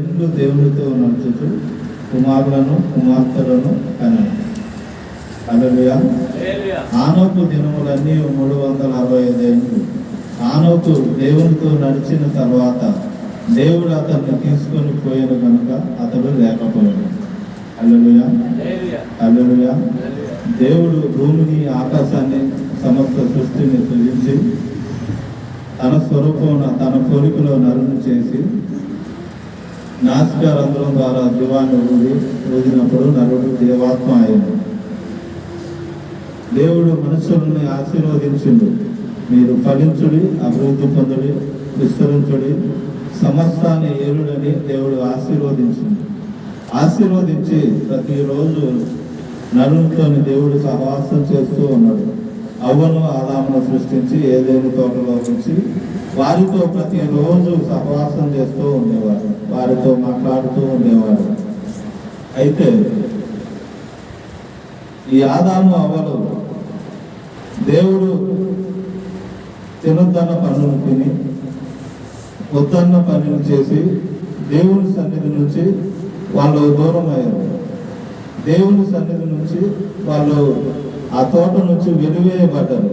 ఏండ్లు దేవునితో నడుచుచు కుమారులను కుమార్తెలను కనెను. హల్లెలూయా. ఆనోకు దినములన్నీ 365 ఏండ్లు. ఆనోకు దేవునితో నడిచిన తర్వాత దేవుడు అతన్ని తీసుకొని పోయాను కనుక అతడు లేకపోయాడు. హల్లెలూయా. హల్లెలూయా. దేవుడు భూమిని ఆకాశాన్ని సమస్త సృష్టిని సృజించి తన స్వరూపమున తన పోలికలో నరుని చేసి నాసికా రంధ్రం ద్వారా జీవాన్ని ఊదినప్పుడు నరుడు దేవాత్మ అయ్యాడు. దేవుడు మనుషుల్ని ఆశీర్వదించిండు. మీరు ఫలించుడి, అభివృద్ధి పొందుడి, విస్తరించుడి, సమస్తాన్ని ఏలుడని దేవుడు ఆశీర్వదించి ప్రతిరోజు నరునితో దేవుడు సహవాసం చేస్తూ ఉన్నాడు. అవ్వను ఆదామును సృష్టించి ఏదైనా తోటలో ఉంచి వారితో ప్రతిరోజు సహవాసం చేస్తూ ఉండేవాడు, వారితో మాట్లాడుతూ ఉండేవాడు. అయితే ఈ ఆదాము అవ్వలు దేవుడు తినొద్దన్న పనులు తిని వద్దన్న పనులు చేసి దేవుని సన్నిధి నుంచి వాళ్ళు దూరం అయ్యారు. దేవుని సన్నిధి నుంచి వాళ్ళు ఆ తోట నుంచి వెలివేయబడ్డారు.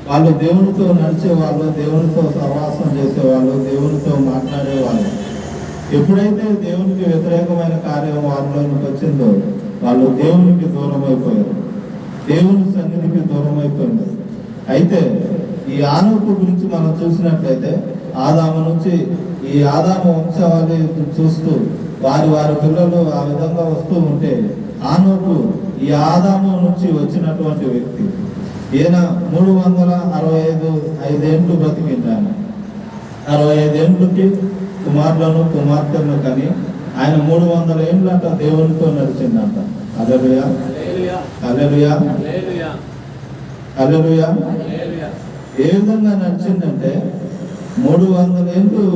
వాళ్ళు దేవునితో నడిచేవాళ్ళు, దేవునితో సహవాసం చేసేవాళ్ళు, దేవునితో మాట్లాడేవాళ్ళు. ఎప్పుడైతే దేవునికి వ్యతిరేకమైన కార్యం వాళ్ళలోకి వచ్చిందో వాళ్ళు దేవునికి దూరం అయిపోయారు, దేవుని సన్నిధికి దూరం అయిపోయారు. అయితే ఈ ఆనోకు గురించి మనం చూసినట్లయితే ఆదాము నుంచి ఈ ఆదాము వంశావళి చూస్తూ వారి పిల్లలు ఆ విధంగా వస్తూ ఉంటే ఆనోకు ఈ ఆదాము నుంచి వచ్చినటువంటి వ్యక్తి. ఈయన 365 ఏండ్లు బ్రతికింటాను. 65 ఏండ్లకి కుమారులను కుమార్తెలను కానీ ఆయన 300 ఏండ్లంట దేవునితో నడిచిందంట. హల్లెలూయా. హల్లెలూయా. హల్లెలూయా. ఏ విధంగా నడిచిందంటే 300 ఏండ్లు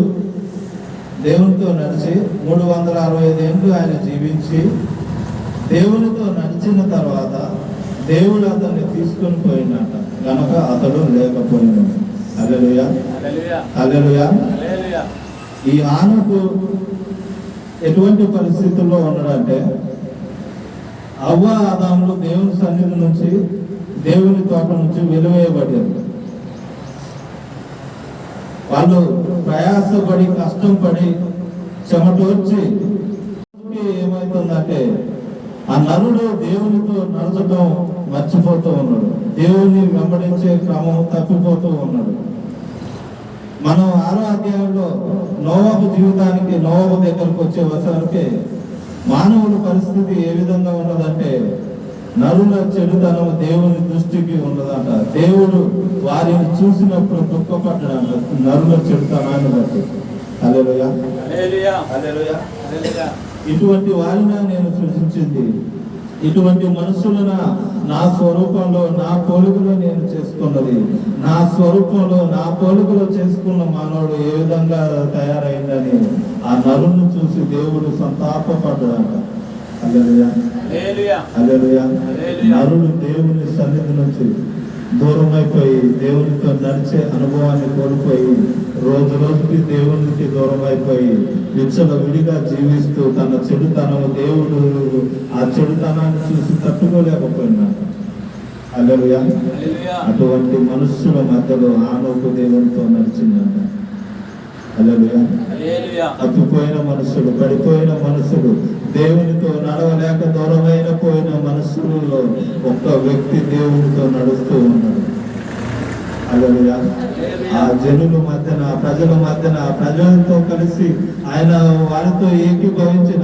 దేవునితో నడిచి 365 ఏండ్లు ఆయన జీవించి దేవునితో నడిచిన తర్వాత దేవుడు అతన్ని తీసుకొని పోయినట కనుక అతడు లేకపోయినాడు. హల్లెలూయా. హల్లెలూయా. ఈ ఆనకు ఎటువంటి పరిస్థితుల్లో ఉన్నాడంటే అవ్వ ఆదాములు దేవుని సన్నిధి నుంచి దేవుని తోట నుంచి వెలివేయబడ్డారు. వాళ్ళు ప్రయాసపడి కష్టం పడి చెమటోర్చి ఏమవుతుందంటే ఆ నరుడు దేవునితో నడచడం మర్చిపోతూ ఉన్నాడు, దేవుని వెంబడించే క్రమం తప్పిపోతూ ఉన్నాడు. మనం 6వ అధ్యాయంలో నోవహు జీవితానికి నోవహు దగ్గరకు వచ్చేసరికి మానవుల పరిస్థితి ఏ విధంగా ఉన్నదంటే నరుల చెడుతనం దేవుని దృష్టికి ఉన్నదంట. దేవుడు వారిని చూసినప్పుడు దుఃఖపడ్డాడంట నరుల చెడుతనాన్ని బట్టి. హల్లెలూయా. హల్లెలూయా. ఇటువంటి వారిని నేను సృష్టించింది, ఇటువంటి మనుషులను నా స్వరూపంలో నా పోలికలో నేను చేసుకున్నది. నా స్వరూపంలో నా పోలికలో చేసుకున్న మానవుడు ఏ విధంగా తయారైందని ఆ నరుని చూసి దేవుడు సంతాపపడ్డాడంట. హల్లెలూయా. హల్లెలూయా. నరుడు దేవుని సన్నిధి నుంచి దూరం అయిపోయి దేవునితో నడిచే అనుభవాన్ని కోల్పోయి రోజు రోజుకి దేవునికి దూరం అయిపోయి విడిగా జీవిస్తూ తన చెడుతనము దేవుడు ఆ చెడుతనాన్ని చూసి తట్టుకోలేకపోయినాడు. హల్లెలూయా. అటువంటి మనుష్యుల మధ్యలో ఆనోకు దేవునితో నడిచిందంట. హల్లెలూయా. తప్పిపోయిన మనుషులు, పడిపోయిన మనుషులు, దేవునితో నడవలేక దూరమైన పోయిన మనుషులలో ఒక్క వ్యక్తి దేవునితో నడుస్తూ ఉన్నాడు. హల్లెలూయా. ఆ జనుల మధ్యన, ప్రజల మధ్యన, ప్రజలతో కలిసి ఆయన వారితో ఏకీభవించి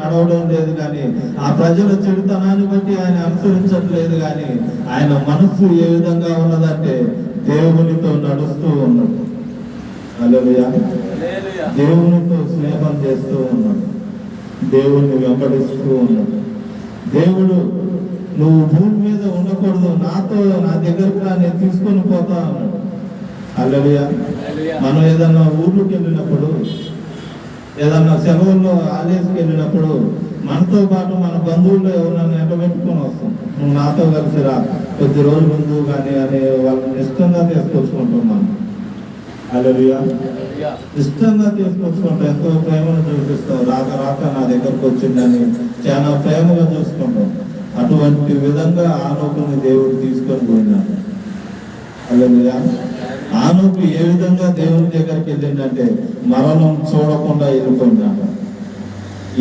నడవడం లేదు కానీ ఆ ప్రజల చెడుతనాన్ని బట్టి ఆయన అనుసరించట్లేదు కానీ ఆయన మనస్సు ఏ విధంగా ఉన్నదంటే దేవునితో నడుస్తూ ఉన్నాడు. హల్లెలూయా. దేవునితో స్నేహం చేస్తూ ఉన్నాడు, దేవుణ్ణి వెంబడిస్తూ ఉన్నాడు. దేవుడు నువ్వు భూమి మీద ఉండకూడదు, నాతో నా దగ్గరకు నేను తీసుకొని పోతా అన్నాడు. హల్లెలూయా. మనం ఏదన్నా ఊర్లోకి వెళ్ళినప్పుడు, ఏదన్నా సెలవుల్లో ఆలయానికి వెళ్ళినప్పుడు మనతో పాటు మన బంధువుల్లో ఎవరన్నా ఎండబెట్టుకొని వస్తాం. నువ్వు నాతో కలిసి రా, కొద్ది రోజుల ముందు కానీ అని వాళ్ళని ఇష్టంగా తీసుకొచ్చుకుంటున్నాం. హల్లెలూయా. ఇష్టంగా తీసుకొచ్చుకుంటాం, ఎంతో ప్రేమను చూపిస్తాం. రాక రాక నా దగ్గరకు వచ్చిందని చాలా ప్రేమగా చూసుకుంటాం. అటువంటి విధంగా ఆనోకుని దేవుడు తీసుకొని పోయినాడు. హల్లెలూయా. ఆనోకు ఏ విధంగా దేవుని దగ్గరికి వెళ్ళిందంటే మరణం చూడకుండా వెళ్ళిపోయినాడు.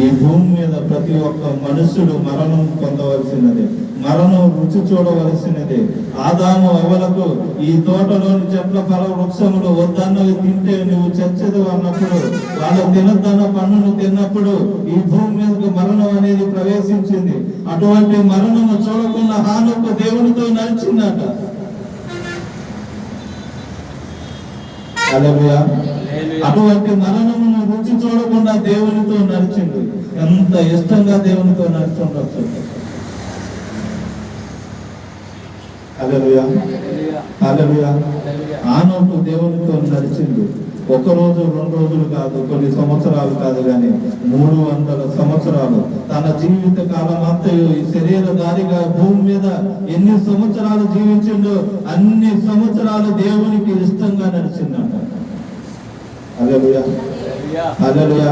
ఈ భూమి మీద ప్రతి ఒక్క మనుషుడు మరణం పొందవలసినదే, మరణం రుచి చూడవలసినదే. ఆదాము అవ్వలకు ఈ తోటలోని చెట్ల ఫల వృక్షములు వద్దన్నవి తింటే నువ్వు చచ్చేది అన్నప్పుడు, వాళ్ళు తినద్దన్న పన్నును తిన్నప్పుడు ఈ భూమి మీదకు మరణం అనేది ప్రవేశించింది. అటువంటి మరణము చూడకుండా హానోకు దేవునితో నడిచిందట. హల్లెలూయా. అటువంటి మరణమును రుచి చూడకుండా దేవునితో నడిచిండు. ఎంత ఇష్టంగా దేవునితో నడుచుండొచ్చు. హల్లెలూయా. హల్లెలూయా. ఆనోకు దేవునితో నడిచిండు. ఒక రోజు 2 రోజులు కాదు, కొన్ని సంవత్సరాలు కాదు, కానీ 300 సంవత్సరాలు తన జీవిత కాలం అంతయు ఈ శరీరధారిగా భూమి మీద ఎన్ని సంవత్సరాలు జీవించిండో అన్ని సంవత్సరాలు దేవునికి ఇష్టంగా నడిచిందంట. హల్లెలూయా. హల్లెలూయా.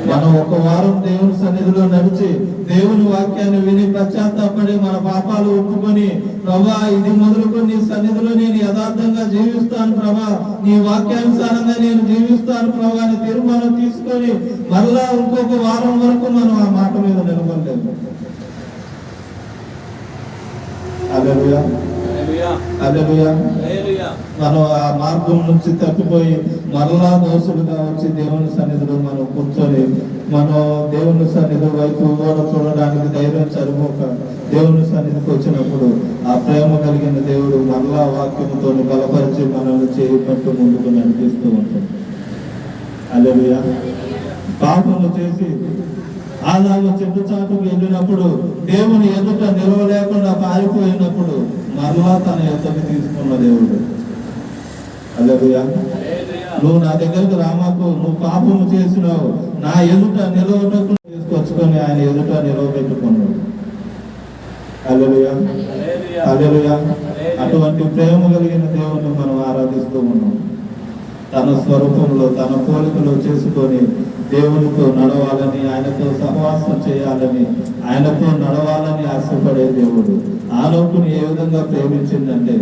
మనం ఒక వారం దేవుని సన్నిధిలో నడిచి దేవుని వాక్యాన్ని విని పశ్చాత్తాపడి మన పాపాలు ఒప్పుకొని, ప్రభా ఇది మొదలుకొని నీ సన్నిధిలో నేను యథార్థంగా జీవిస్తాను ప్రభా, నీ వాక్యానుసారంగా నేను జీవిస్తాను ప్రభా అని తీర్మానం తీసుకొని మరలా ఇంకొక వారం వరకు మనం ఆ మాట మీద నిలబడలేము. హల్లెలూయా. హల్లెలూయా. మనం ఆ మార్గం నుంచి తప్పిపోయి మరలా దోషులుగా వచ్చి దేవుని సన్నిధిలో మనం కూర్చొని మనం దేవుని సన్నిధి వైపు కూడా చూడడానికి ధైర్యం సరిపోక దేవుని సన్నిధికి వచ్చినప్పుడు ఆ ప్రేమ కలిగిన దేవుడు మరలా వాక్యంతో బలపరిచి మనల్ని చేయబట్టు ముందుకు నడిపిస్తూ ఉంటాడు. హల్లెలూయా. పాపము చేసి ఆదాము చెట్టు చాటుకు వెళ్ళినప్పుడు దేవుని ఎదుట నిలవలేకుండా పారిపోయినప్పుడు మరలా తన ఎదుటకి తీసుకున్న దేవుడు. హల్లెలూయా. నువ్వు నా దగ్గరకు రామాకు, నువ్వు పాపము చేసినావు, నా ఎదుట నిలవటకు తీసుకొచ్చుకొని ఆయన ఎదుట నిలవబెట్టుకున్నాడు. హల్లెలూయా. హల్లెలూయా. అటువంటి ప్రేమ కలిగిన దేవుని మనం ఆరాధిస్తూ ఉన్నాం. తన స్వరూపంలో తన పోలికలో చేసుకొని దేవునితో నడవాలని, ఆయనతో సహవాసం చేయాలని, ఆయనతో నడవాలని ఆశపడే దేవుడు ఆనోకుని ఏ విధంగా ప్రేమించిందంటే,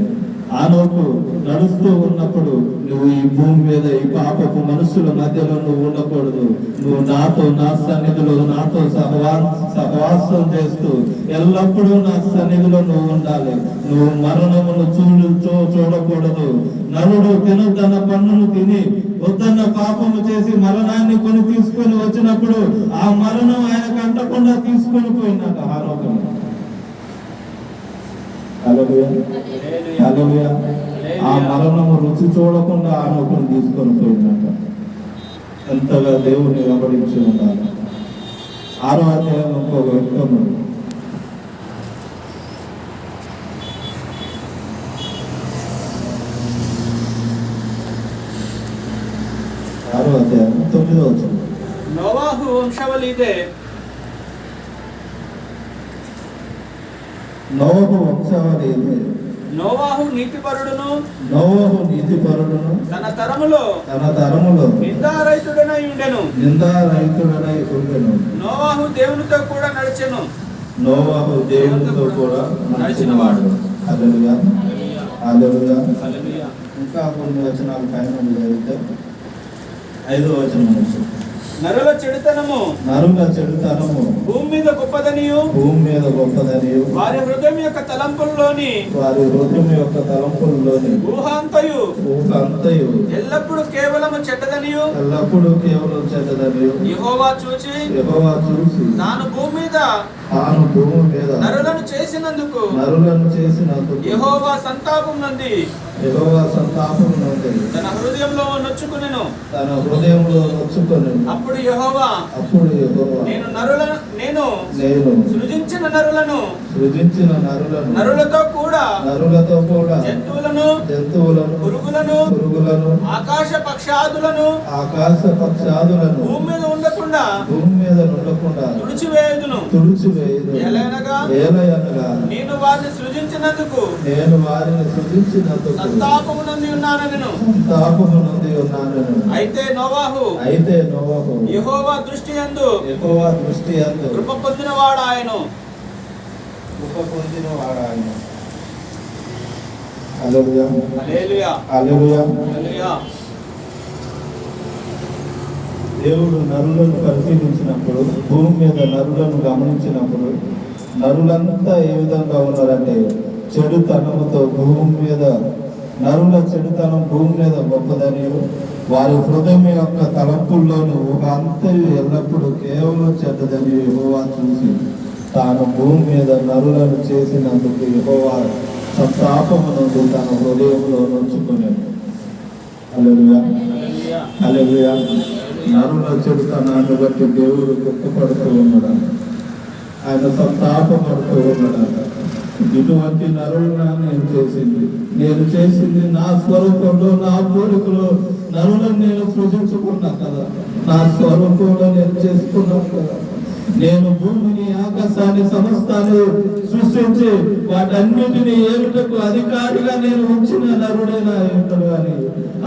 ఆనోకు నడుస్తూ ఉన్నప్పుడు నువ్వు ఈ భూమి మీద ఈ పాపపు మనుషుల మధ్యలో నువ్వు ఉండకూడదు, నువ్వు నాతో నా సన్నిధిలో నాతో సహవాసం చేస్తూ ఎల్లప్పుడూ నా సన్నిధిలో నువ్వు ఉండాలి. నువ్వు మరణమును చూడకూడదు. నరుడు తినొద్దన్న పన్నును తిని వద్దన్న పాపము చేసి మరణాన్ని కొని తీసుకొని వచ్చినప్పుడు ఆ మరణం ఆయనకు అంటకుండా తీసుకొని పోయిందట ఆరోగ్యం. హల్లెలూయా. హల్లెలూయా. ఆ మరణము రుచి చూడకుండా ఆరోగ్యం తీసుకొని పోయిందట. ఎంతగా దేవుని వెంబడించి ఉండాలి. 6వ అధ్యాయం ఇంకొక వ్యక్తము 6వ అధ్యాయం 9వ వచనం. నోవాహు వంశావళి ఇదే. నోవాహు వంశావళి ఇదే. నోవాహు నీతిపరుడును తన తరములో నిందారహితుడనై ఉండెను. నోవాహు దేవునితో కూడా నడిచెను. నడిచినవాడు. హల్లెలూయా. హల్లెలూయా. ఇంకా కొన్ని వచనాలు పైన చదివితే 5వ వచనం. నరుల చెడుతనము భూమి మీద గొప్పదనియు వారి హృదయం యొక్క తలంపుల్లోని ఊహంతయు ఎల్లప్పుడు కేవలము చెడ్డదనియు యెహోవా చూచి తాను భూమి మీద నరులను చేసినందుకు యెహోవా సంతాపం నంది తన హృదయంలో నొచ్చుకొనెను. అప్పుడు యెహోవా నేను సృజించిన నరులను నరులతో కూడా జంతువులను పురుగులను ఆకాశ పక్షాదులను భూమి మీద ఉండకుండా తుడిచివేయుదును. ఏలయనగా నేను వారిని సృజించినందుకు సంతాపము నొంది ఉన్నానెను. అయితే నోవాహు యెహోవా దృష్టి యందు కృప పొందినవాడాయెను. హల్లెలూయా హల్లెలూయా హల్లెలూయా. హల్లెలూయా. దేవుడు నరులను పరిశీలించినప్పుడు, భూమి మీద నరులను గమనించినప్పుడు, నరులంతా ఏ విధంగా ఉన్నారంటే చెడుతనంతో భూమి మీద నరుల చెడుతనం భూమి మీద గొప్పదని, వారి హృదయం యొక్క తలంపుల్లోనూ ఒక అంతయు ఎల్లప్పుడూ కేవలం చెడ్డదని యెహోవా చూసి తాను భూమి మీద నరులను చేసినందుకు యెహోవా సంతాపము నుండి తన హృదయంలో నుంచుకునేది. హల్లెలూయా హల్లెలూయా. నరుల చెడుతనాన్ని బట్టి దేవుడు దుఃఖపడుతూ ఉన్నాడు, ఆయన సంతాపపడుతూ ఉన్నాడు. ఇటువంటి నరులను నేను చేసింది నా స్వరూపంలో నా పోలికలో నరులను నేను సృజించుకున్నా కదా, నా స్వరూపంలో నేను చేసుకున్నాను కదా. నేను భూమిని ఆకాశాన్ని సమస్తాన్ని సృష్టించి వాటన్నిటిని ఏమిటకు అధికారిగా నేను ఉంచిన నరుడైన ఇతడు అని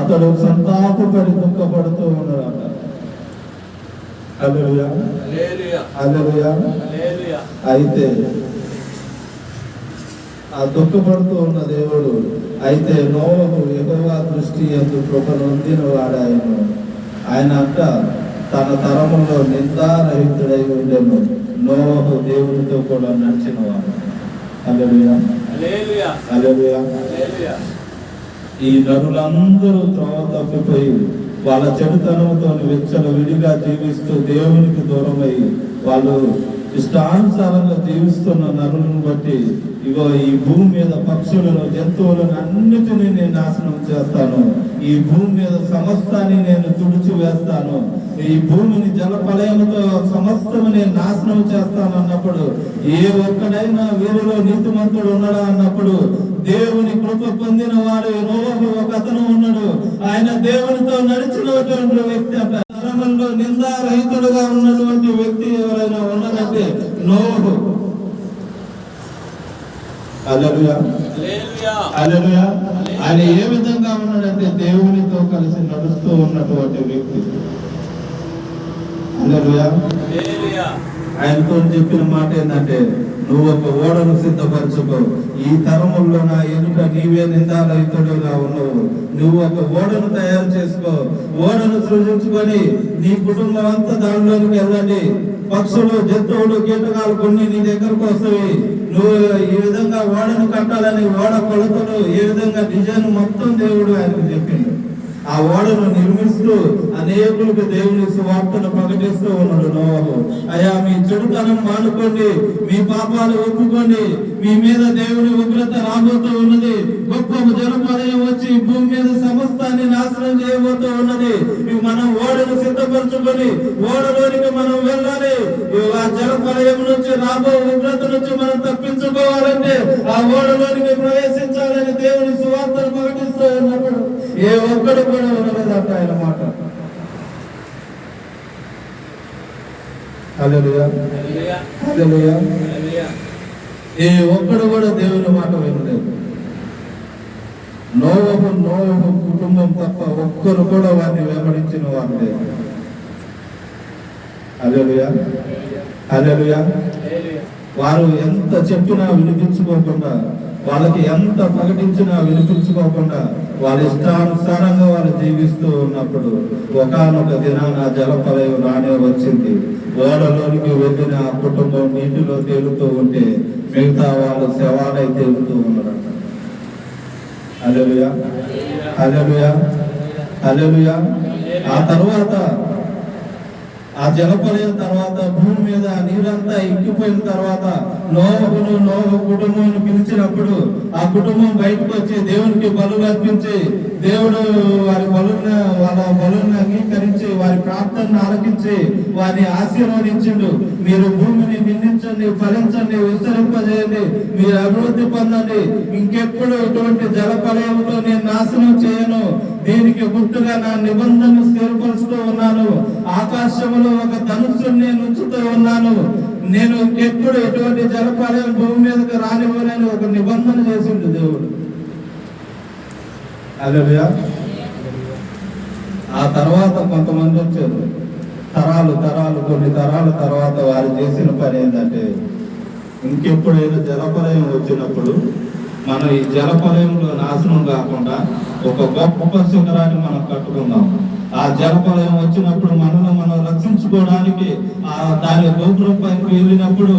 అతడు సంతాపపడి దుఃఖపడుతూ ఉన్నాడు. హల్లెలూయా హల్లెలూయా. అయితే ఆ దుఃఖపడుతూ ఉన్న దేవుడు అయితే నోవహు యెహోవా దృష్టి యందు కృప నొందిన వాడాయను. ఆయన అంట తన తరములో నిందారహితుడై ఉండెను. నోవహు దేవునితో కూడా నడిచినవాడు. హల్లెలూయా హల్లెలూయా. ఈ నరులందరూ త్రోవ తప్పిపోయి వాళ్ళ చెడుతనంతో విచ్చలు విడిగా జీవిస్తూ దేవునికి దూరమై వాళ్ళు ఇష్టానుసారంగా జీవిస్తున్న నరులను బట్టి ఇగో ఈ భూమి మీద పక్షులను జంతువులను అన్నిటినీ నేను నాశనం చేస్తాను, ఈ భూమి మీద సమస్తాన్ని నేను తుడిచి వేస్తాను, ఈ భూమిని జలపలయంతో సమస్తము నేను నాశనం చేస్తాను అన్నప్పుడు ఏ ఒక్కడైనా వీరిలో నీతిమంతుడు ఉన్నాడా అన్నప్పుడు దేవుని కృప పొందిన వాడు నోవహు ఒక అతను ఉన్నాడు. ఆయన దేవునితో నడిచినటువంటి వ్యక్తి అంట. తరములో నిందారహితుడుగా ఉన్నటువంటి వ్యక్తి ఎవరైనా ఉన్నారంటే నోవహు. హల్లెలూయా హల్లెలూయా. ఆయన ఏ విధంగా ఉన్నాడంటే దేవునితో కలిసి నడుస్తూ ఉన్నటువంటి వ్యక్తి. హల్లెలూయా. ఆయనతో చెప్పిన మాట ఏంటంటే నువ్వు ఒక ఓడను సిద్ధపరచుకో, ఈ తరముల్లో నా ఎదుట నీవే నిందారహితుడుగా ఉన్నావు, నువ్వు ఒక ఓడను తయారు చేసుకో, ఓడను సృజించుకొని నీ కుటుంబం అంతా దానిలోకి వెళ్ళండి, పక్షులు జంతువులు కీటకాలు కొన్ని నీ దగ్గరకు వస్తాయి, నువ్వు ఈ విధంగా ఓడను కట్టాలని ఓడ కొలతలు ఏ విధంగా డిజైన్ మొత్తం దేవుడు ఆయనకు చెప్పిండు. ఆ ఓడను నిర్మిస్తూ అనేకులకు దేవుని సువార్తను ప్రకటిస్తూ ఉన్నాడు నోవహు. అయ్యా మీ చెడుతనం మానుకోండి, మీ పాపాలు ఒప్పుకోండి, మీ మీద దేవుని ఉగ్రత రాబోతూ ఉన్నది, గొప్ప జలప్రలయం వచ్చి భూమి మీద సమస్తాన్ని నాశనం చేయబోతూ ఉన్నది. మనం ఓడను సిద్ధపరచుకొని ఓడలోనికి మనం వెళ్ళాలి. ఆ జలప్రలయం నుంచి రాబో ఉగ్రత నుంచి మనం తప్పించుకోవాలంటే ఆ ఓడలోనికి ప్రవేశించాలని దేవుని సువార్తను ప్రకటిస్తూ ఉన్నప్పుడు ఏ ఒక్కడు కూడా ఉండలేదంట ఆయన మాట. హల్లెలూయా హల్లెలూయా. ఏ ఒక్కడు కూడా దేవుని మాట వినలేదు. నోవహు కుటుంబం తప్ప ఒక్కరు కూడా వారిని వెంబడించిన వారు లేదు. హల్లెలూయా హల్లెలూయా. వారు ఎంత చెప్పినా వినిపించుకోకుండా, వాళ్ళకి ఎంత ప్రకటించినా వినిపించుకోకుండా వాళ్ళ ఇష్టానుసారంగా వాళ్ళు జీవిస్తూ ఉన్నప్పుడు ఒకానొక దినాన జలప్రలయం రానే వచ్చింది. ఓడలోనికి వెళ్ళిన ఆ కుటుంబం నీటిలో తేలుతూ ఉంటే మిగతా వాళ్ళు శవాలై తేలుతూ ఉన్నారు. హల్లెలూయా హల్లెలూయా హల్లెలూయా. ఆ తర్వాత ఆ జలప్రలయం తర్వాత భూమి మీద నీరంతా ఇంకిపోయిన తర్వాత నోవహు కుటుంబాన్ని పిలిచినప్పుడు ఆ కుటుంబం బయటకు వచ్చి దేవునికి బలులు అర్పించి దేవుడు వాళ్ళ బలులను అంగీకరించి వారి ప్రార్థనను ఆలకించి వారిని ఆశీర్వదించిండు. మీరు భూమిని నిందించండి, ఫలించండి, విస్తరింపజేయండి, మీరు అభివృద్ధి పొందండి, ఇంకెప్పుడు ఇటువంటి జలప్రలయంతో నేను నాశనం చేయను, దీనికి గుర్తుగా నా నిబంధనను స్థిరపరుస్తూ ఉన్నాను, ఆకాశంలో ఒక ధనుస్సును నేను ఉంచుతూ ఉన్నాను, నేను ఇంకెప్పుడు ఎటువంటి జలప్రలయం భూమి మీదకి రానివ్వనని ఒక నిబంధన చేసిండు దేవుడు. హల్లెలూయా. ఆ తర్వాత కొంతమంది వచ్చారు, కొన్ని తరాల తర్వాత వారు చేసిన పని ఏంటంటే, ఇంకెప్పుడైనా జలప్రలయం వచ్చినప్పుడు మనం ఈ జలప్రలయంలో నాశనం కాకుండా ఒక గొప్ప శిఖరాన్ని మనం కట్టుకుందాం. ఆ జలప్రలయం వచ్చినప్పుడు మనల్ని మనం రక్షించుకోవడానికి దాని గోపురం పైకి వెళ్ళినప్పుడు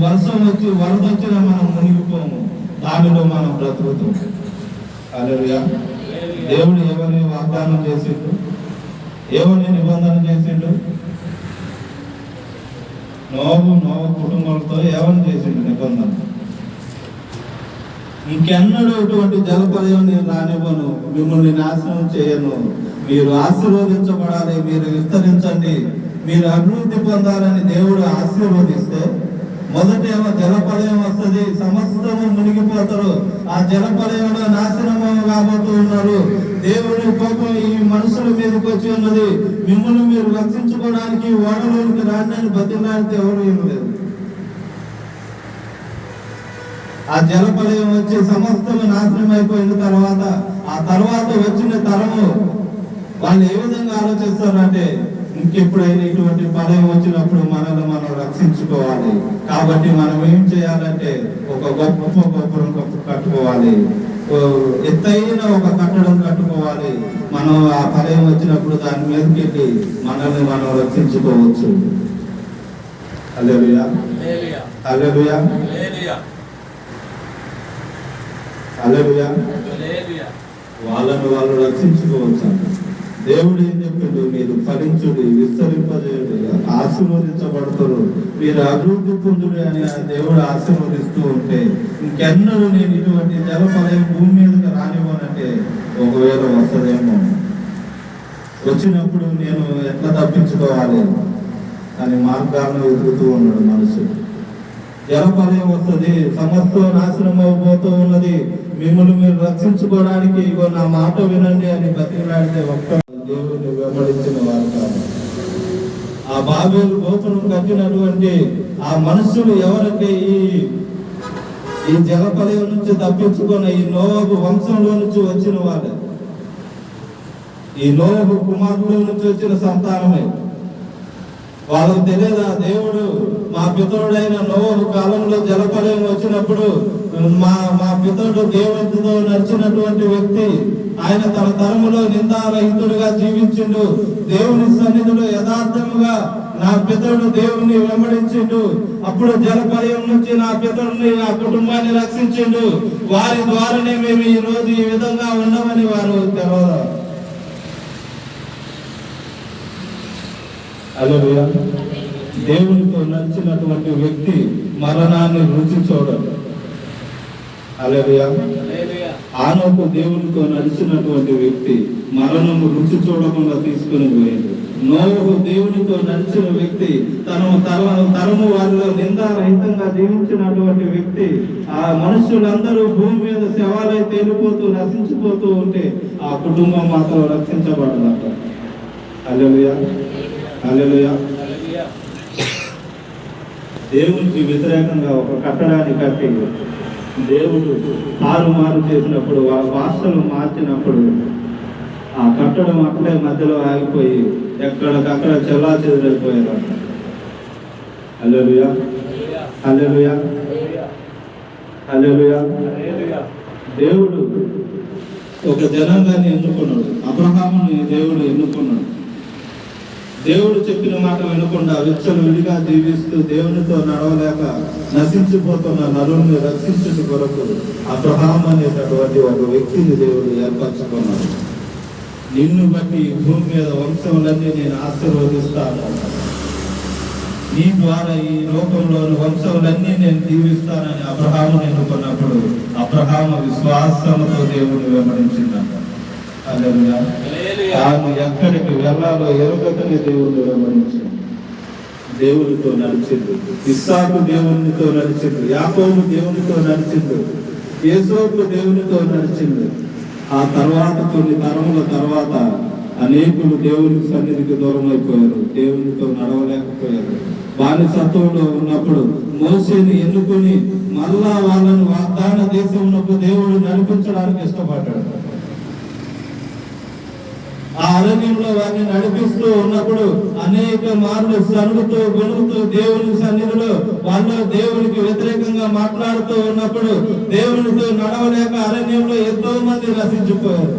వర్షం వచ్చి వరద వచ్చినా మనం మునిగిపోము, దానిలో మనం బ్రతుకుతాం. హల్లెలూయా. దేవుడు ఎవరిని వాగ్దానం చేసిండు, ఎవరిని నిబంధన చేసిండు? నోవు కుటుంబాలతో ఎవరిని చేసిండు నిబంధన? ఇంకెన్నడూ ఇటువంటి జలప్రలయం నేను రానివ్వను, మిమ్మల్ని నాశనం చేయను, మీరు ఆశీర్వదించబడాలి, మీరు విస్తరించండి, మీరు అభివృద్ధి పొందాలని దేవుడు ఆశీర్వదిస్తే మొదటేమో జలప్రలయం వస్తుంది, సమస్తము మునిగిపోతారు, ఆ జలప్రలయంలో నాశనము కాబోతూ ఉన్నారు. దేవుని కోపం ఈ మనుషుల మీదకి వచ్చి ఉన్నది, మిమ్మల్ని మీరు రక్షించుకోవడానికి ఓడలోనికి రాండి అని బతిలాడితే ఎవరు ఇవ్వలేదు. ఆ జలప్రలయం వచ్చి సమస్తము నాశనం అయిపోయిన తర్వాత ఆ తర్వాత వచ్చిన తరము వాళ్ళు ఏ విధంగా ఆలోచిస్తారంటే, ఇంకెప్పుడైనా ఇటువంటి ప్రళయం వచ్చినప్పుడు మనల్ని మనం రక్షించుకోవాలి, కాబట్టి మనం ఏం చేయాలంటే ఒక గొప్ప గోపురం కట్టుకోవాలి, ఎత్తైన ఒక కట్టడం కట్టుకోవాలి. మనం ఆ ప్రళయం వచ్చినప్పుడు దాని మీదకి వెళ్ళి మనల్ని మనం రక్షించుకోవచ్చు. హల్లెలూయా. హల్లెలూయా. హల్లెలూయా. వాళ్ళను వాళ్ళు రక్షించుకోవచ్చు. దేవుడు ఏం చెప్పిండు? మీరు ఫలించుడి, విస్తరింపజేయుడి, ఆశీర్వదించబడతారు, మీరు అభివృద్ధి పొందుడు అని దేవుడు ఆశీర్వదిస్తూ ఉంటే ఇంకెన్నడూ నేను ఇటువంటి జలప్రలయం భూమి మీదకి రానివ్వనంటే, ఒకవేళ వస్తుందేమో, వచ్చినప్పుడు నేను ఎట్లా తప్పించుకోవాలి అని మార్గాలను వెతుకుతూ ఉన్నాడు మనుషులు. జలప్రలయం వస్తుంది, సమస్తం నాశనం అవబోతూ ఉన్నది, మిమ్మల్ని మీరు రక్షించుకోవడానికి ఇగో నా మాట వినండి అని బతిలాడితే ఒక్క దేవుని వెంబడించిన వారు కాదు. ఆ బాబేలు గోపురం కట్టినటువంటి ఆ మనుషులు ఎవరంటే ఈ జలప్రలయం నుంచి తప్పించుకున్న ఈ నోవహు వంశంలో నుంచి వచ్చిన వాళ్ళే, ఈ నోవహు కుమారుల నుంచి వచ్చిన సంతానమే. వాళ్ళకు తెలియదా? దేవుడు మా పితరుడైన నోవహు కాలంలో జలప్రలయం వచ్చినప్పుడు మా పితరుడు దేవునితో నడిచినటువంటి వ్యక్తి, ఆయన తన తరములో నిందారహితుడుగా జీవించిండు, దేవుని సన్నిధిలో యథార్థముగా నా పితరుడు దేవుని వెంబడించిండు, అప్పుడు జలప్రలయం నుంచి నా పితరుని నా కుటుంబాన్ని రక్షించిండు, వారి ద్వారానే మేము ఈ రోజు ఈ విధంగా ఉండమని వారు తెలవదా? హల్లెలూయా. దేవునితో నడిచినటువంటి వ్యక్తి మరణాన్ని రుచి చూడడు. హల్లెలూయా. ఆనోకు దేవునితో నడిచినటువంటి వ్యక్తి మరణము రుచి చూడకుండా తీసుకుని పోయింది. నోవహు దేవునితో నడిచిన వ్యక్తి, తరము వారిలో నిందారహితంగా జీవించినటువంటి వ్యక్తి. ఆ మనుషులందరూ భూమి మీద శవాలై తేలిపోతూ నశించిపోతూ ఉంటే ఆ కుటుంబం మాత్రం రక్షించబడదట. హల్లెలూయా. హల్లెలూయా. దేవునికి వ్యతిరేకంగా ఒక కట్టడాన్ని కట్టి దేవుడు తారుమారు చేసినప్పుడు, భాషలు మార్చినప్పుడు ఆ కట్టడం అక్కడే మధ్యలో ఆగిపోయి ఎక్కడికక్కడ చెల్లా చెదిరైపోయారు. హల్లెలూయా. హల్లెలూయా. హల్లెలూయా. దేవుడు ఒక జనాంగాన్ని ఎన్నుకున్నాడు, అబ్రహాముని దేవుడు ఎన్నుకున్నాడు. దేవుడు చెప్పిన మాట వినకుండా విచ్చలవిడిగా జీవిస్తూ దేవునితో నడవలేక నశించిపోతున్న నరుల్ని రక్షించిన కొరకు అబ్రహాం అనేటటువంటి ఒక వ్యక్తిని దేవుడు ఏర్పరచుకున్నాడు. నిన్ను బట్టి ఈ భూమి మీద వంశములన్నీ నేను ఆశీర్వదిస్తాను, నీ ద్వారా ఈ లోకంలోని వంశములన్నీ నేను దీవిస్తానని అబ్రహాము ఎన్నుకున్నప్పుడు అబ్రహాము విశ్వాసంతో దేవుని వెంబడించిందంట. హల్లెలూయా. తాను ఎక్కడికి వెళ్ళాలో ఎరుకని దేవుని వెంబడించింది, దేవునితో నడిచిండు. ఇస్సాకు దేవునితో నడిచిండు, యాకోబు దేవునితో నడిచిండు, యేసోపు దేవునితో నడిచిండు. ఆ తర్వాత కొన్ని తరముల తర్వాత అనేకులు దేవుని సన్నిధికి దూరం అయిపోయారు, దేవునితో నడవలేకపోయారు. బానిసత్వంలో ఉన్నప్పుడు మోసేని ఎన్నుకొని మళ్ళా వాళ్ళను వాగ్దాన దేశంలోకి దేవుడు నడిపించడానికి ఇష్టపడ్డాడు. ఆ అరణ్యంలో వారిని నడిపిస్తూ ఉన్నప్పుడు అనేక మార్లు సనుగుతూ గొనుగుతూ దేవుని సన్నిధిలో వాళ్ళు దేవునికి వ్యతిరేకంగా మాట్లాడుతూ ఉన్నప్పుడు దేవునితో నడవలేక అరణ్యంలో ఎంతో మంది నశించిపోయారు.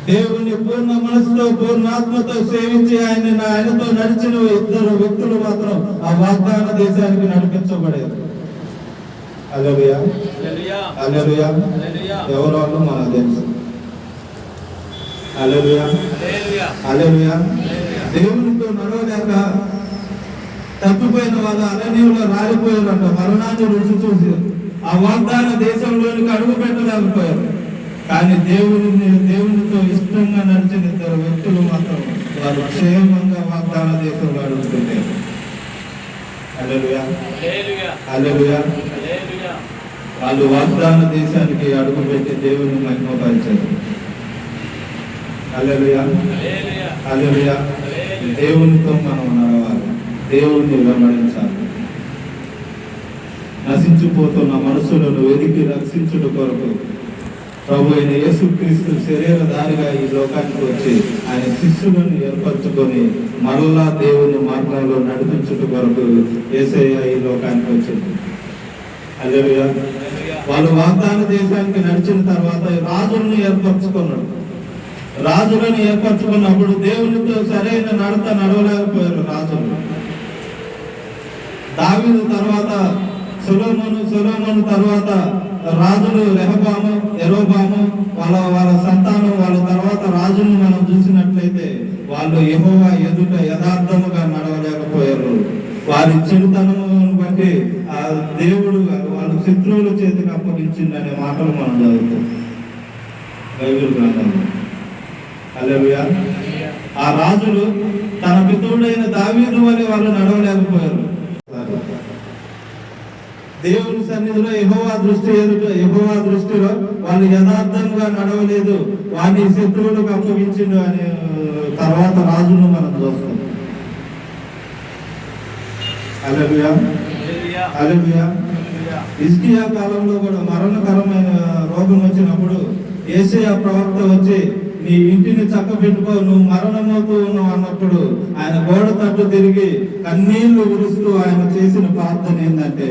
దేవుని పూర్ణ మనసుతో పూర్ణాత్మతో సేవించి ఆయనతో నడిచిన ఇద్దరు వ్యక్తులు మాత్రం ఆ వాగ్దాన దేశానికి నడిపించబడేది. హల్లెలూయా, హల్లెలూయా. ఎవరు వాళ్ళు మనకు తెలుసు. హల్లెలూయా, హల్లెలూయా. దేవునితో నడవలేక తప్పిపోయిన వాళ్ళ అరణ్యంలో రాలిపోయారంట. మరణాన్ని రుచి చూసి ఆ వాగ్దాన దేశంలోనికి అడుగు పెట్టలేకపోయారు. కానీ దేవునితో ఇష్టంగా నడిచిన ఇద్దరు వ్యక్తులు మాత్రం వారు క్షేమంగా వాగ్దాన దేశంలో అడుగుతుంటారు. హల్లెలూయా, హల్లెలూయా. వాళ్ళు వాగ్దాన దేశానికి అడుగుపెట్టి దేవుని మహిమపరిచారు. హల్లెలూయా, హల్లెలూయా. దేవునితో మనం నడవాలి, దేవుణ్ణి వెంబడించాలి. నశించిపోతున్న మనుషులను వెతికి రక్షించుట కొరకు ప్రభు అయిన యేసుక్రీస్తు శరీరధారిగా ఈ లోకానికి వచ్చి ఆయన శిష్యులను ఏర్పరచుకొని మరలా దేవుని మార్గంలో నడిపించుట కొరకు యేసయ్య ఈ లోకానికి వచ్చింది. హల్లెలూయా. వాళ్ళు వాగ్దాన దేశానికి నడిచిన తర్వాత రాజులను ఏర్పరచుకున్నాడు. రాజులను ఏర్పరచుకున్నప్పుడు దేవునితో సరైన నడత నడవలేకపోయారు రాజులు. దావీదు తర్వాత సొలొమోను తర్వాత రాజులు రెహబాము, యెరోబాము, వాళ్ళ సంతానం, వాళ్ళ తర్వాత రాజును మనం చూసినట్లయితే వాళ్ళు యెహోవా ఎదుట యథార్థముగా నడవలేకపోయారు. వారి చెడుతనమును బట్టి ఆ దేవుడు వాళ్ళ శత్రువుల చేతికి అప్పగించిందనే మాటలు మనం చదువుతాం బైబిల్ గ్రంథంలో. హల్లెలూయా. ఆ రాజులు తన పితరుడైన దావీదు వలె వాళ్ళు నడవలేకపోయారు. దేవుని సన్నిధిలో యెహోవా దృష్టిలో వాళ్ళు యథార్థంగా నడవలేదు, వారిని శత్రువులకు అప్పగించిండు అనే తర్వాత రాజును మనం చూస్తాం. హల్లెలూయా, హల్లెలూయా. హిజ్కియా కాలంలో కూడా మరణకరమైన రోగం వచ్చినప్పుడు యేషయా ప్రవక్త వచ్చి నీ ఇంటిని చక్కబెట్టుకో, నువ్వు మరణమవుతూ ఉన్నావు అన్నప్పుడు ఆయన గోడ తట్టు తిరిగి కన్నీళ్లు విడుస్తూ ఆయన చేసిన ప్రార్థన ఏంటంటే,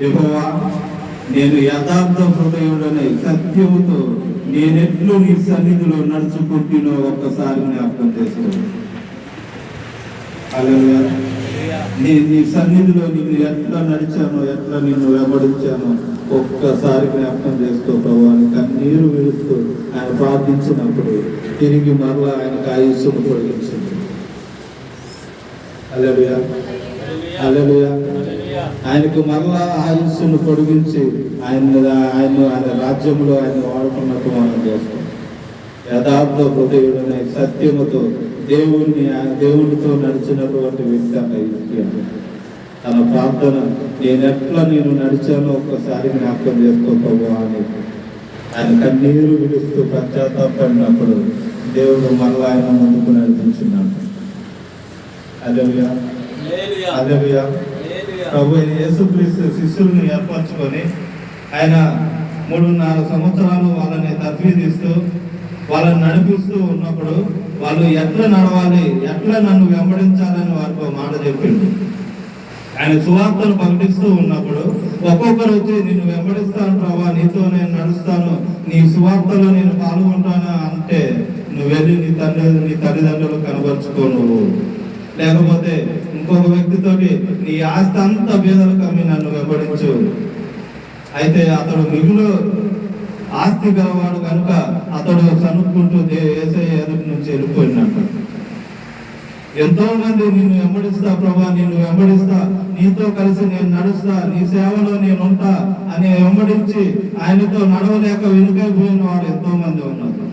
యెహోవా నేను యథార్థ హృదయుడనే సత్యముతో నేనెట్లు నీ సన్నిధిలో నడుచుకుంటున్నో ఒక్కసారి జ్ఞాపకం చేసుకో. హల్లెలూయా. నేను నీ సన్నిధిలో నిన్ను ఎట్లా నడిచానో, ఎట్లా నిన్ను వెంబడించానో ఒక్కసారి జ్ఞాపకం చేసుకో ప్రభు అని కన్నీరు విడుస్తూ ఆయన ప్రార్థించినప్పుడు తిరిగి మరలా ఆయనకు ఆయుష్ను పొడిగించింది. హల్లెలూయా, హల్లెలూయా. ఆయనకు మరలా ఆయుష్ను పొడిగించి ఆయన రాజ్యంలో ఆయన వాడుకున్నట్టు మనం చేస్తాం. యథార్థ హృదయుడనే సత్యముతో దేవునితో నడిచినటువంటి వ్యక్తి అన్న తన ప్రార్థన నేను నడిచానో ఒక్కసారి జ్ఞాపకం చేసుకోకపోవా అని ఆయన కన్నీరు విడుస్తూ పశ్చాత్తాపడినప్పుడు దేవుడు మరలా ఆయన ముందుకు నడిపించున్నాడు. హల్లెలూయా, హల్లెలూయా. ప్రభు యేసుక్రీస్తు శిష్యుల్ని ఏర్పరచుకొని ఆయన 3.5 సంవత్సరాలు వాళ్ళని తర్ఫీదిస్తూ వాళ్ళని నడిపిస్తూ ఉన్నప్పుడు వాళ్ళు ఎట్లా నడవాలి, ఎట్లా నన్ను వెంబడించాలని వారికి మాట చెప్పిండు. ఆయన సువార్తను ప్రకటిస్తూ ఉన్నప్పుడు ఒక్కొక్కరు వచ్చి నిన్ను వెంబడిస్తాను ప్రభా, నీతో నేను నడుస్తాను, నీ సువార్తలో నేను పాల్గొంటాను అంటే నువ్వు వెళ్ళి నీ తల్లిదండ్రులు కనబరుచుకో, నువ్వు లేకపోతే ఇంకొక వ్యక్తితోటి నీ ఆస్తి అంతా బీదలు కమ్మి నన్ను వెంబడించు. అయితే అతడు మిగులు ఆస్తి గలవాడు కనుక అతడు సనుక్కుంటూ యేసయ్య ఎదుటి నుంచి వెళ్ళిపోయినట్టు. ఎంతో మంది నిన్ను వెంబడిస్తా ప్రభా, నిన్ను వెంబడిస్తా, నీతో కలిసి నేను నడుస్తా, నీ సేవలో నేను ఉంటా అని వెంబడించి ఆయనతో నడవలేక వెనుకైపోయిన వాడు ఎంతో మంది ఉన్నారు.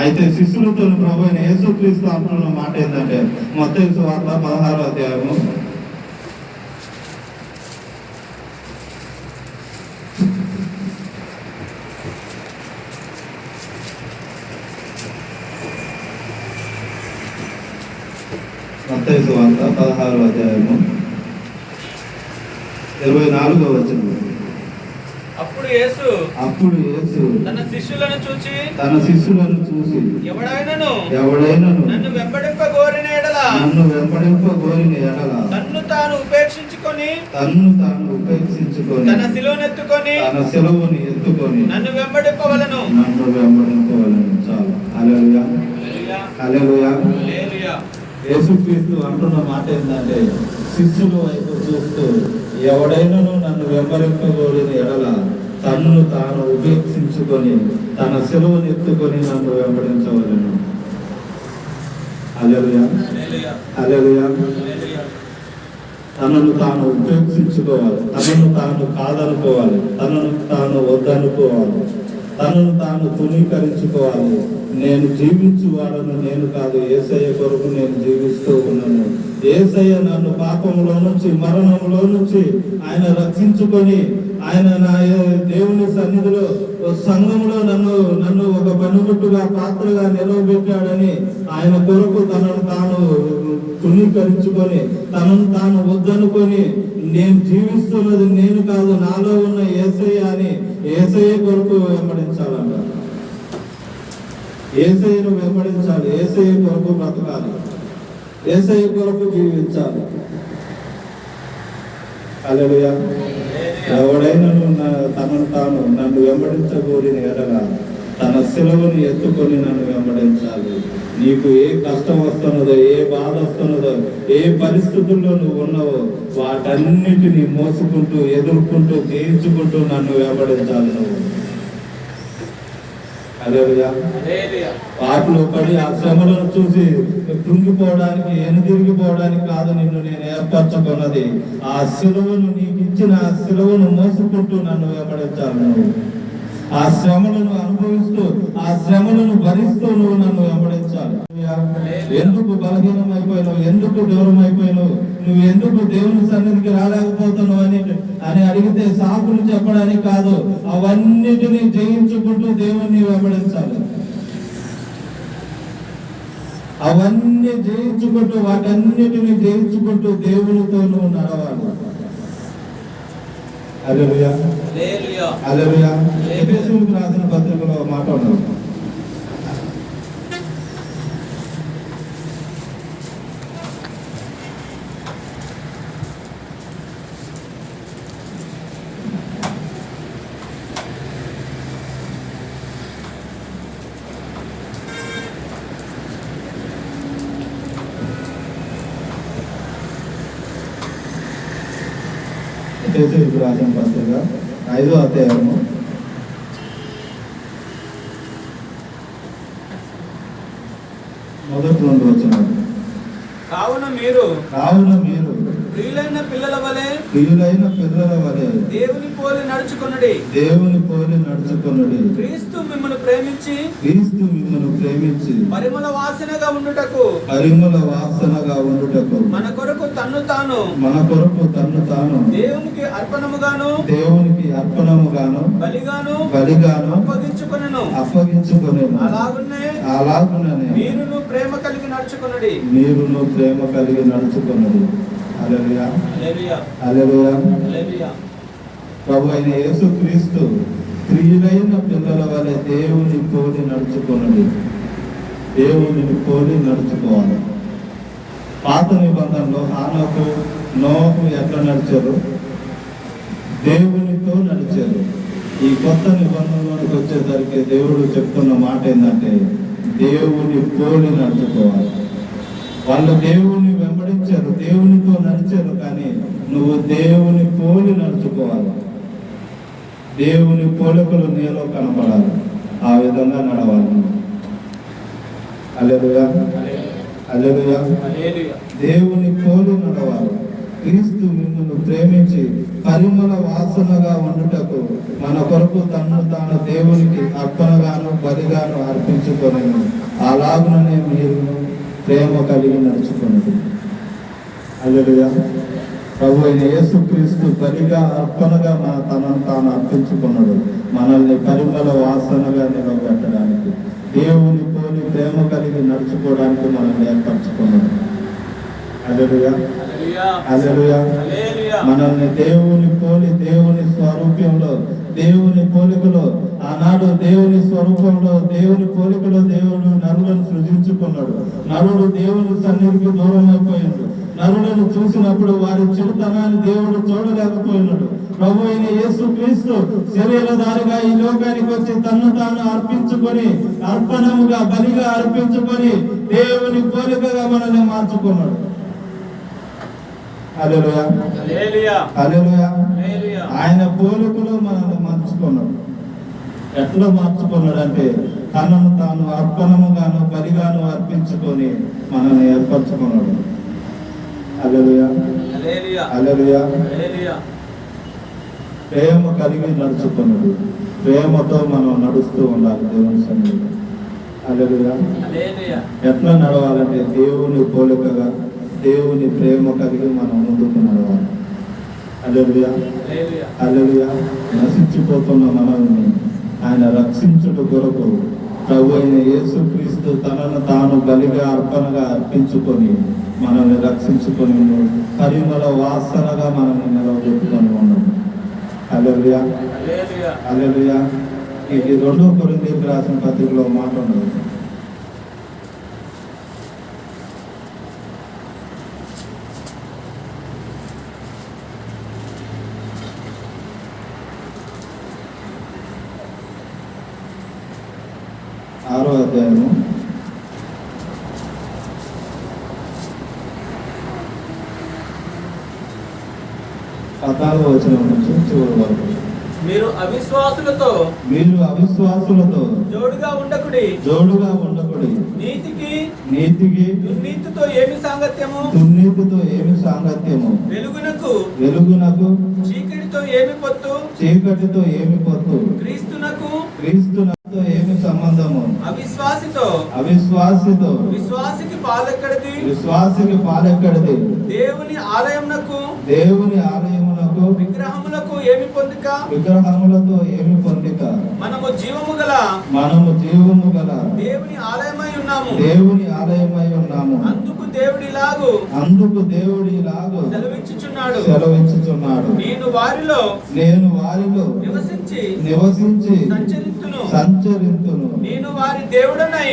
అయితే శిష్యులతో ప్రభు అయిన యేసుక్రీస్తు అంటున్న మాట ఏంటంటే మత్తయి సువార్త 16వ అధ్యాయము 16 మత్తయి సువార్త 16వ అధ్యాయము 24వ వచనం. అప్పుడు యేసు తన శిష్యులను చూసి ఎవడైనను నన్ను వెంబడింపగోరిన ఎడల తన్ను తాను ఉపేక్షించుకొని తన సిలువను ఎత్తుకొని నన్ను వెంబడింపవలెను. చాలు. హల్లెలూయా, హల్లెలూయా. యేసుక్రీస్తు అంటున్న మాట ఏంటంటే, శిష్యుల వైపు చూస్తూ ఎవడైనను నన్ను వెంబడింపగోరిన ఎడల తన్ను తాను ఉపేక్షించుకొని తన సిలువను ఎత్తుకొని నన్ను వెంబడించవలెను. హల్లెలూయా, హల్లెలూయా. తనను తాను ఉపేక్షించుకోవాలి, తనను తాను కాదనుకోవాలి, తనను తాను వద్దనుకోవాలి, తనను తాను తునీకరించుకోవాలి. నేను జీవించువాడను నేను కాదు, యేసయ్య కొరకు నేను జీవిస్తూ ఉన్నాను. యేసయ్య నన్ను పాపంలో నుంచి, మరణంలో నుంచి ఆయన రక్షించుకొని ఆయన నా దేవుని సన్నిధిలో సంఘంలో నన్ను ఒక పనిముట్టుగా పాత్రగా నిలవబెట్టాడని ఆయన కొరకు తనను తాను తునీకరించుకొని తనను తాను వద్దనుకొని నేను జీవిస్తున్నది నేను కాదు, నాలో ఉన్న యేసయ్య అని యేసయ్య కొరకు వెంబడించాలంట. యేసయ్యను వెంబడించాలి, యేసయ్య కొరకు బ్రతకాలి, యేసయ్య కొరకు జీవించాలి. హల్లెలూయా. ఎవడైనా తనను తాను నన్ను వెంబడించగోరిన ఎడల తన సిలువను ఎత్తుకొని నన్ను వెంబడించాలి. నీకు ఏ కష్టం వస్తున్నదో, ఏ బాధ వస్తున్నదో, ఏ పరిస్థితుల్లో నువ్వు ఉన్నావో వాటన్నిటిని మోసుకుంటూ ఎదుర్కొంటూ జయించుకుంటూ నన్ను వెంబడించాలి నువ్వు. వాటిలో పడి ఆ శ్రమలను చూసి కృంగిపోవడానికి, ఎనుదిరిగిపోవడానికి కాదు నిన్ను నేను ఏర్పరచుకున్నది. ఆ సిలువను నీకు ఇచ్చిన ఆ సిలువను మోసుకుంటూ నన్ను వెంబడించాలి నువ్వు. ఆ శ్రమలను అనుభవిస్తూ, ఆ శ్రమలను భరిస్తూ నువ్వు నన్ను వెంబడించాలి. ఎందుకు బలహీనం అయిపోయినావు, ఎందుకు దూరం అయిపోయినావు, నువ్వు ఎందుకు దేవుని సన్నిధికి రాలేకపోతున్నావు అని అడిగితే సాకులు చెప్పడానికి కాదు, అవన్నిటినీ జయించుకుంటూ దేవుణ్ణి వెంబడించాలి. అవన్నీ జయించుకుంటూ, వాటన్నిటిని జయించుకుంటూ దేవునితో నువ్వు నడవాలి. హల్లెలూయా, హల్లెలూయా. ఎఫెసీయులకు రాసిన పత్రికలో మాట ఉన్నది. ఎఫెసీయులకు రాసిన పత్రిక 5వ అధ్యాయము 1-2 వచనాలు. కావున మీరు ప్రియులైన పిల్లల వలె దేవుని పోలి నడుచుకొనుడి. క్రీస్తు మిమ్మల్ని ప్రేమించి పరిమళ వాసనగా ఉండుటకు మన కొరకు తన్ను తాను దేవునికి అర్పణముగాను బలిగాను అప్పగించుకొనెను. అలాగునే మీరును ప్రేమ కలిగి నడుచుకొనుడి. హల్లెలూయా, హల్లెలూయా. ప్రభు అయిన యేసుక్రీస్తు ప్రియులైన పిల్లల వలె దేవుని పోలి నడుచుకొనుడి. దేవుని పోలి నడుచుకోవాలి. పాత నిబంధనలో హానోకు, నోహు ఎట్లా నడిచారు? దేవునితో నడిచారు. ఈ కొత్త నిబంధనలోకి వచ్చేసరికి దేవుడు చెప్తున్న మాట ఏంటంటే దేవుని పోలి నడుచుకోవాలి. వాళ్ళు దేవుని వెంబడించారు, దేవునితో నడిచారు, కానీ నువ్వు దేవుని పోలి నడుచుకోవాలి. దేవుని పోలికలు నీలో కనపడాలి, ఆ విధంగా నడవాలి. హల్లెలూయా, హల్లెలూయా. దేవుని పోలి నడవాలి. క్రీస్తు మిమ్మల్ని ప్రేమించి పరిమళ వాసనగా ఉండుటకు మన కొరకు తన్ను తాను దేవునికి అర్పణగాను బలిగాను అర్పించుకొని అలాగుననే మీరు ప్రేమ కలిగి నడుచుకున్నది. హల్లెలూయా. ప్రభు అయిన యేసుక్రీస్తు బలిగా అర్పణగా తనను తాను అర్పించుకున్నాడు, మనల్ని పరిమళ వాసనగా నిలబెట్టడానికి, దేవుని పోలి ప్రేమ కలిగి నడుచుకోవడానికి మనల్ని ఏర్పరచుకున్నాడు. హల్లెలూయా హల్లెలూయా. మనల్ని దేవుని పోలి దేవుని స్వరూపంలో దేవుని పోలికలో ఆనాడు దేవుని స్వరూపంలో దేవుని పోలికలో దేవుడు నరులను సృజించుకున్నాడు. నరుడు దేవుని సన్నిధికి దూరం అయిపోయాడు. నరులను చూసినప్పుడు వారి చెడుతనాన్ని దేవుడు చూడలేకపోయినాడు. ప్రభు అయిన యేసు క్రీస్తు శరీరధారిగా ఈ లోకానికి వచ్చి తన్ను తాను అర్పించుకొని అర్పణముగా బలిగా అర్పించుకొని దేవుని పోలికగా మనల్ని మార్చుకున్నాడు. హల్లెలూయా హల్లెలూయా. ఆయన పోలికలో మనల్ని మార్చుకున్నాడు. ఎట్లా మార్చుకున్నాడు అంటే తనను తాను అర్పణముగాను బలిగాను అర్పించుకొని మనల్ని ఏర్పరచుకున్నాడు. హల్లెలూయా హల్లెలూయా. ప్రేమ కలిగి నడుచుకున్నాడు. ప్రేమతో మనం నడుస్తూ ఉండాలి దేవుని సన్నిధిలో. హల్లెలూయా. ఎట్లా నడవాలంటే దేవుని పోలికగా దేవుని ప్రేమ కలిగి మనం ముందుకు నడవాలి. హల్లెలూయా హల్లెలూయా. నశించిపోతున్న మనల్ని ఆయన రక్షించుట కొరకు ప్రభు అయిన యేసు క్రీస్తు తనను తాను బలిగా అర్పణగా అర్పించుకొని మనల్ని రక్షించుకొని పరిమళ వాసనగా మనల్ని నిలబెట్టుకొని ఉన్నాము. హల్లెలూయా హల్లెలూయా. ఇది 2 కొరింథీయులకు రాసిన పత్రికలో మాట ఉన్నది. ఆరో అధ్యాయము 14వ వచనం నుంచి చివరి వరకు. మీరు అవిశ్వాసులతో జోడుగా ఉండకుడి. నీతికి దుర్నీతితో ఏమి సాంగత్యము. వెలుగునకు చీకటితో ఏమి పొత్తు. క్రీస్తునకు ఏమి సంబంధము. అవిశ్వాసితో విశ్వాసికి పాలెక్కడిది. దేవుని ఆలయమునకు విగ్రహములతో ఏమి పొందిక. మనము జీవము గల దేవుని ఆలయమై ఉన్నాము. అందుకు దేవుడిలాగు సెలవిచ్చుచున్నాడు. నేను వారిలో నివసించి సంచరింతును. నేను వారి దేవుడనై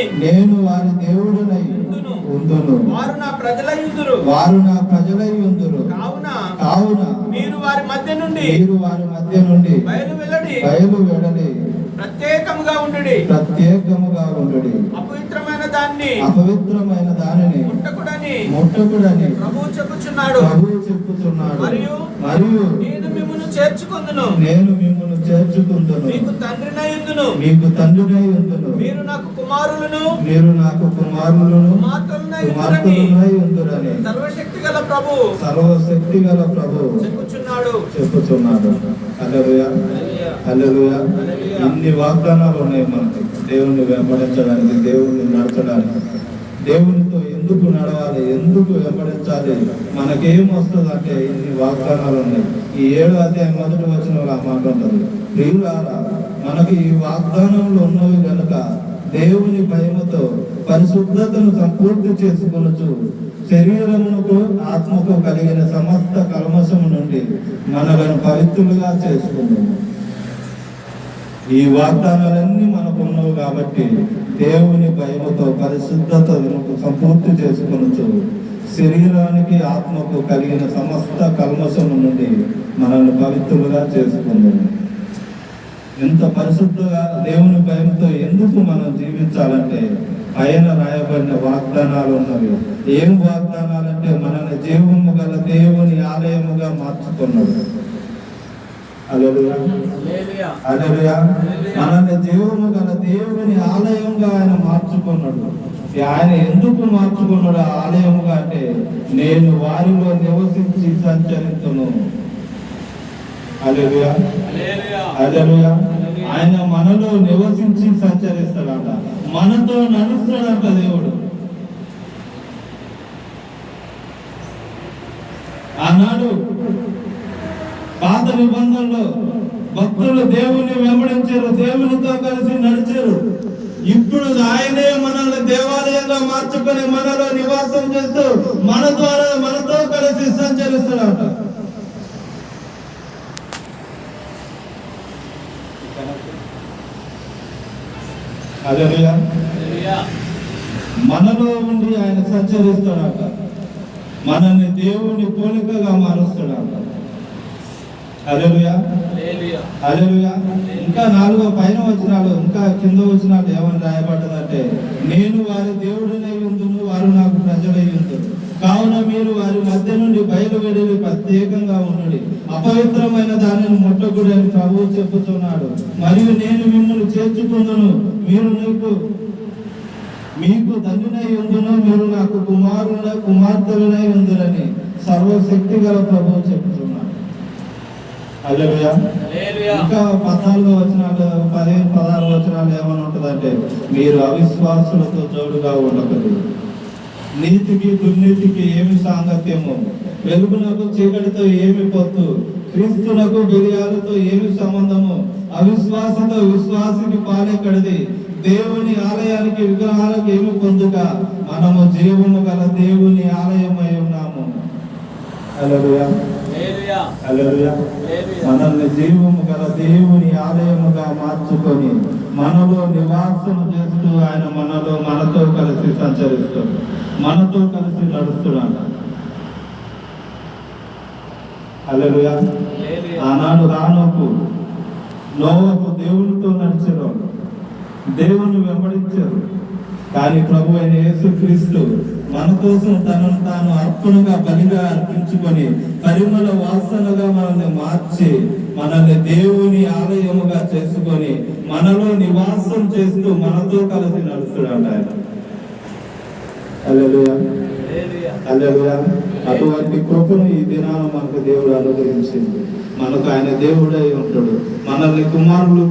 ఉందును. వారు నా ప్రజలై ఉందురు. కావున మీరు వారి మధ్య నుండి బయలు వెళ్ళడి. ప్రత్యేకముగా ఉండుడి. అపవిత్రమైన దానిని ముట్టకుడని ప్రభువు చెప్పుచున్నాడు. మరియు నేను మిమ్మును చేర్చుకొందును. మీకు తండ్రినై ఉందును. మీరు నాకు కుమారులను కుమార్తెలనై ఉందురని సర్వశక్తి గల ప్రభువు చెప్పుచున్నాడు. హల్లెలూయా హల్లెలూయా. ఇన్ని వాగ్దానాలు ఉన్నాయి మనకి దేవుణ్ణి వెంబడించడానికి, దేవుణ్ణి నడచడానికి. దేవునితో ఎందుకు నడవాలి, ఎందుకు వెంబడించాలి, మనకేం వస్తుంది అంటే ఇన్ని వాగ్దానాలు ఉన్నాయి. ఈ 7వ అధ్యాయం 1వ వచనంలో ఆ మాట ఉంటుంది. ప్రియులారా, మనకి ఈ వాగ్దానంలో ఉన్నవి కనుక దేవుని భయముతో పరిశుద్ధతను సంపూర్తి చేసుకొనుచు శరీరమునకు ఆత్మకు కలిగిన సమస్త కల్మషము నుండి మనలను పవిత్రులుగా చేసుకున్నాము. ఈ వాగ్దానాలన్నీ మనకు ఉన్నవి కాబట్టి దేవుని భయముతో పరిశుద్ధతను సంపూర్తి చేసుకొనుచు శరీరానికి ఆత్మకు కలిగిన సమస్త కల్మషము నుండి మనల్ని పవిత్రులుగా చేసుకున్నాము. ఎంత పరిశుద్ధంగా దేవుని భయంతో ఎందుకు మనం జీవించాలంటే పైన రాయబడిన వాగ్దానాలు ఉన్నవి. ఏం వాగ్దానాలంటే మనల్ని జీవము గల దేవుని ఆలయముగా మార్చుకున్నాడు. హల్లెలూయా హల్లెలూయా. మనల్ని జీవము గల దేవుని ఆలయంగా ఆయన మార్చుకున్నాడు. ఆయన ఎందుకు మార్చుకున్నాడు ఆలయముగా అంటే నేను వారిలో నివసించి సంచరించును. హల్లెలూయా హల్లెలూయా. ఆయన మనలో నివసించి సంచరిస్తాడంట, మనతో నడుస్తాడంట దేవుడు. ఆనాడు పాత నిబంధనలో భక్తులు దేవుని వెంబడించారు, దేవునితో కలిసి నడిచారు. ఇప్పుడు ఆయనే మనల్ని దేవాలయంగా మార్చుకొని మనలో నివాసం చేస్తూ మన ద్వారా మన కలిసి సంచరిస్తాడట. హల్లెలూయా. మనలో ఉండి ఆయన సంచరిస్తాడట. మనల్ని దేవుని పోలికగా మారుస్తాడట. హల్లెలూయా. హల్లెలూయా. ఇంకా 4వ పైన వచనాలు, ఇంకా కింద వచనాలు ఏమని రాయబడ్డదంటే, నేను వారి దేవుడినై ఉందును, వారు నాకు ప్రజలై ఉందురు, కావున మీరు వారి మధ్య నుండి బయలువెళ్ళి ప్రత్యేకంగా ఉండండి, అపవిత్రమైన దానిని ముట్టకూడని ప్రభువు చెబుతున్నాడు. మరియు నేను మిమ్మల్ని చేర్చుకుందును, మీరు మీకు తండ్రినై ఉందును, మీరు నాకు కుమార్తెలనై ఉందురని సర్వశక్తి గల ప్రభువు చెబుతున్నాడు. హల్లెలూయా. ఇంకా 14వ వచనాలు, 15, 16 వచనాలు ఏమని ఉంటుందంటే, మీరు అవిశ్వాసులతో జోడుగా ఉండకూడదు, నీతికి దుర్నీతికి ఏమి సాంగత్యము, వెలుగునకు చీకటితో ఏమి పొత్తు, క్రీస్తునకు బెలియాలతో ఏమి సంబంధము, అవిశ్వాసంతో విశ్వాసికి పాలెక్కడిది, దేవుని ఆలయానికి విగ్రహాలకు ఏమి పొందుక, మనము జీవము గల దేవుని ఆలయమై ఉన్నాము. హల్లెలూయా. హల్లెలూయా. మనల్ని జీవము గల దేవుని ఆలయముగా మార్చుకొని మనలో నివాసము చేస్తూ ఆయన మనతో కలిసి సంచరిస్తాడు, మనతో కలిసి నడుస్తున్నాడు. హల్లెలూయా. ఆనాడు రానోకు నోవకు దేవునితో నడిచారు, దేవుని వెంబడించారు. కానీ ప్రభు అయిన యేసుక్రీస్తు మన కోసం తనను తాను అర్పణగా బలిగా అర్పించుకొని పరిమళ వాసనగా మనల్ని మార్చి మనల్ని దేవుని ఆలయముగా చేసుకొని మనలో నివాసం చేస్తూ మనతో కలిసి నడుస్తున్నాడు ఆయన. హల్లెలూయా. హల్లెలూయా. అటువంటి కృపను ఈ దినాన మనకు దేవుడు అనుగ్రహించింది. మనకు ఆయన దేవుడై ఉంటాడు. మనల్ని కుమారులు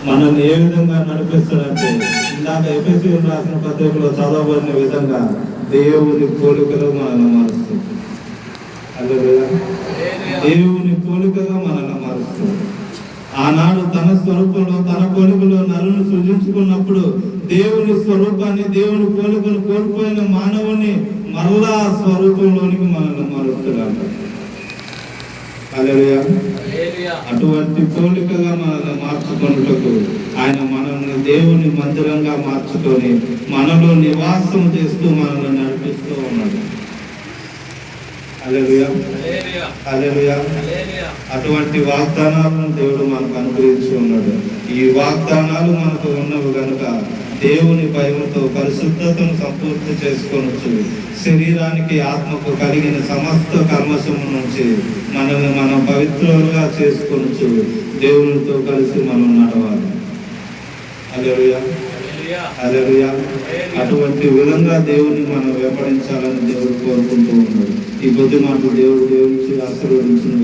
మనల్ని ఏ విధంగా నడిపిస్తాడంటే, ఇందాక ఎఫెసీయులకు రాసిన పత్రికలో చదవబడిన విధంగా దేవుని పోలికలో మనల్ని మారుస్తుంది. హల్లెలూయా. దేవుని పోలికగా మనల్ని మారుస్తుంది. ఆనాడు తన స్వరూపంలో తన పోలికలో నరుని సృజించుకున్నప్పుడు దేవుని స్వరూపాన్ని, దేవుని పోలికను కోల్పోయిన మానవుని మరలా స్వరూపంలోనికి మనల్ని మారుస్తున్నాడు. హల్లెలూయా. అటువంటి పోలికగా మనల్ని మార్చుకున్నట్టు ఆయన మనల్ని దేవుని మందిరంగా మార్చుకొని మనలో నివాసం చేస్తూ మనల్ని నడిపిస్తూ ఉన్నాడు. హల్లెలూయా. హల్లెలూయా. అటువంటి వాగ్దానాలను దేవుడు మనకు అనుగ్రహించి ఉన్నాడు. ఈ వాగ్దానాలు మనకు ఉన్నవి కనుక దేవుని భయంతో పరిశుద్ధతను సంపూర్తి చేసుకోవచ్చు. శరీరానికి ఆత్మకు కలిగిన సమస్త కర్మశము నుంచి మనల్ని మనం పవిత్రులుగా చేసుకోవచ్చు. దేవునితో కలిసి మనం నడవాలి. హల్లెలూయా. హల్లెలూయా. అటువంటి విధంగా దేవుని మనం వెంబడించాలని దేవుడు కోరుకుంటూ ఉన్నాడు. ఈ కొద్ది మాటలు దేవుడు దేవునికి ఆశీర్వదించిన